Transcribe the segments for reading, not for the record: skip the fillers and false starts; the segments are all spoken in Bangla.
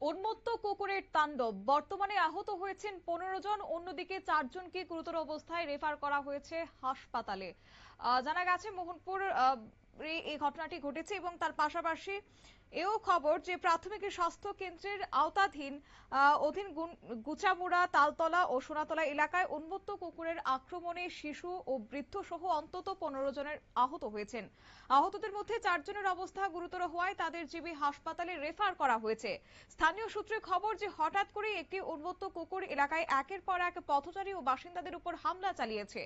উন্মত্ত কুকুরের তাণ্ডব। বর্তমানে আহত হয়েছেন 15 জন, অন্যদিকে 4 জনকে গুরুতর অবস্থায় রেফার করা হয়েছে হাসপাতালে। জানা গেছে মোহনপুর এই ঘটনাটি ঘটেছে এবং তার পাশাপাশি এও খবর যে প্রাথমিক স্বাস্থ্য কেন্দ্রের অধীন গুচামুড়া, তালতলা ও সোনাতলা এলাকায় উন্মত্ত কুকুরের আক্রমণে শিশু ও বৃদ্ধ সহ অন্তত 15 জনের আহত হয়েছেন। আহতদের মধ্যে 4 জনের অবস্থা গুরুতর হওয়ায় তাদের জিবি হাসপাতালে রেফার করা হয়েছে। স্থানীয় সূত্রে খবর যে হঠাৎ করে একটি উন্মত্ত কুকুর এলাকায় একের পর এক পথচারী ও বাসিন্দাদের উপর হামলা চালিয়েছে।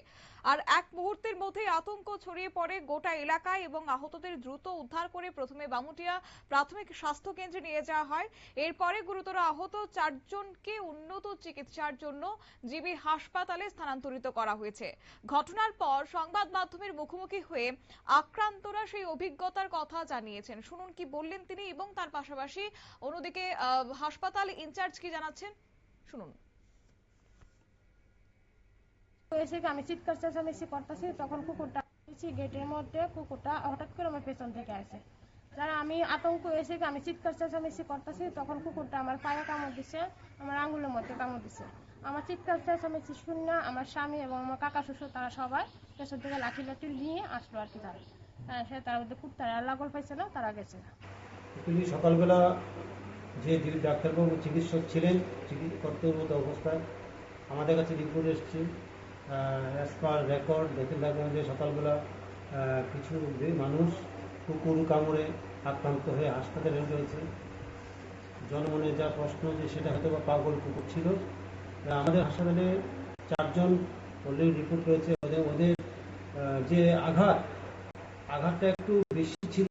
আর এক মুহূর্তের মধ্যেই আতঙ্ক ছড়িয়ে পড়ে গোটা এলাকায় এবং আহতদের দ্রুত উদ্ধার করে প্রথমে বামুটিয়া প্রাথমিক স্বাস্থ্য কেন্দ্রে নিয়ে যাওয়া হয়। এরপরে গুরুতর আহত 4 জনকে উন্নত চিকিৎসার জন্য জিবি হাসপাতালে স্থানান্তরিত করা হয়েছে। ঘটনার পর সংবাদ মাধ্যমের মুখোমুখি হয়ে আক্রান্তরা সেই অভিজ্ঞতার কথা জানিয়েছেন। শুনুন কি বললেন তিনি এবং তার পাশাপাশি অন্যদিকে হাসপাতাল ইনচার্জ কি জানাচ্ছেন, শুনুন। এসে আমি চিৎকার চেঁচামেচি করতেছি, তখন কুকুরটা গেটের মধ্যে, কুকুরটা হঠাৎ করে আমার পেছন থেকে আসে। যারা আমি আতঙ্ক এসে আমি চিৎকার চেঁচামেচি করতেছি, তখন কুকুরটা আমার পায়ে কামড় দিছে, আমার আঙ্গুলের মধ্যে কামড় দিছে। আমার চিৎকার চেঁচামেচি শুনে আমার স্বামী এবং আমার কাকা শ্বশুর তারা সবাই পেছন থেকে লাঠি লাঠি নিয়ে আসলো আর কি। তারা সে তার মধ্যে কুত্তারা লাগল পাইছে না, তারা গেছে। তিনি সকালবেলা যে ডাক্তারবাবু চিকিৎসক ছিলেন কর্তব্যরত অবস্থায় আমাদের কাছে রিপোর্ট এসছে। অ্যাজ পার রেকর্ড দেখে থাকবেন যে সকালবেলা কিছু মানুষ কুকুর কামড়ে আক্রান্ত হয়ে হাসপাতালে রয়েছে। জনমনে যা প্রশ্ন যে সেটা হয়তো বা পাগল কুকুর ছিল। আমাদের হাসপাতালে 4 জন অলরেডি রিপোর্ট রয়েছে। ওদের যে আঘাতটা একটু বেশি ছিল,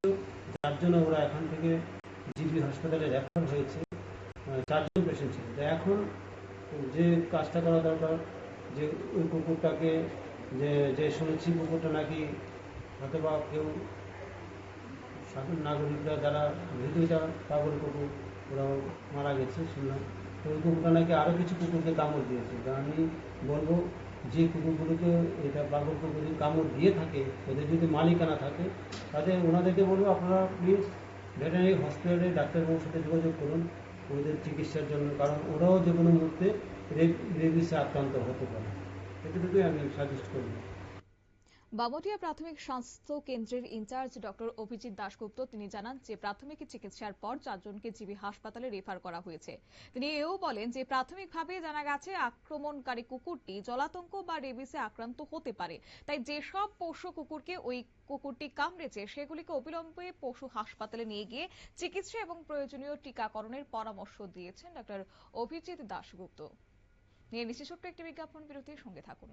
যার জন্য ওরা এখান থেকে জিবি হাসপাতালে রেফার হয়েছে। 4 জন পেশেন্ট ছিল। তো এখন যে কাজটা করা দরকার, যে ওই কুকুরটাকে যে শুনেছি কুকুরটা নাকি হয়তো বা কেউ সাধারণ নাগরিকরা যারা ভীতিটা পাগল কুকুর ওরাও মারা গেছে শুনলাম। তো ওই কুকুরটা নাকি আরও কিছু কুকুরকে কামড় দিয়েছে। তো আমি বলবো যে কুকুরগুলোকে এটা পাগল কুকুর কামড় দিয়ে থাকে, ওদের যদি মালিকানা থাকে ওনাদেরকে বলবো আপনারা প্লিজ ভেটেরিনারি হসপিটালে ডাক্তারবাবুর সাথে যোগাযোগ করুন ওদের চিকিৎসার জন্য, কারণ ওরাও যে কোনো মুহূর্তে রেবিসে আক্রান্ত হতে পারে। এটুকুই আমি সাজেস্ট করব। বামুটিয়া প্রাথমিক স্বাস্থ্য কেন্দ্রের ইনচার্জ ডক্টর অভিজিৎ দাশগুপ্ত তিনি জানান যে প্রাথমিক চিকিৎসার পর 4 জনকে জিবি হাসপাতালে রেফার করা হয়েছে। তিনি এও বলেন যে প্রাথমিকভাবে জানা গেছে আক্রমণকারী কুকুরটি জলাতঙ্ক বা রেবিসে আক্রান্ত হতে পারে। তাই যেসব পোষ্য কুকুরকে ওই কুকুরটি কামড়েছে সেগুলিকে অবিলম্বে পশু হাসপাতালে নিয়ে গিয়ে চিকিৎসা এবং প্রয়োজনীয় টিকাকরণের পরামর্শ দিয়েছেন ডক্টর অভিজিৎ দাশগুপ্ত। নিয়ে নিশ্চিত একটি বিজ্ঞাপন বিরতির সঙ্গে থাকুন।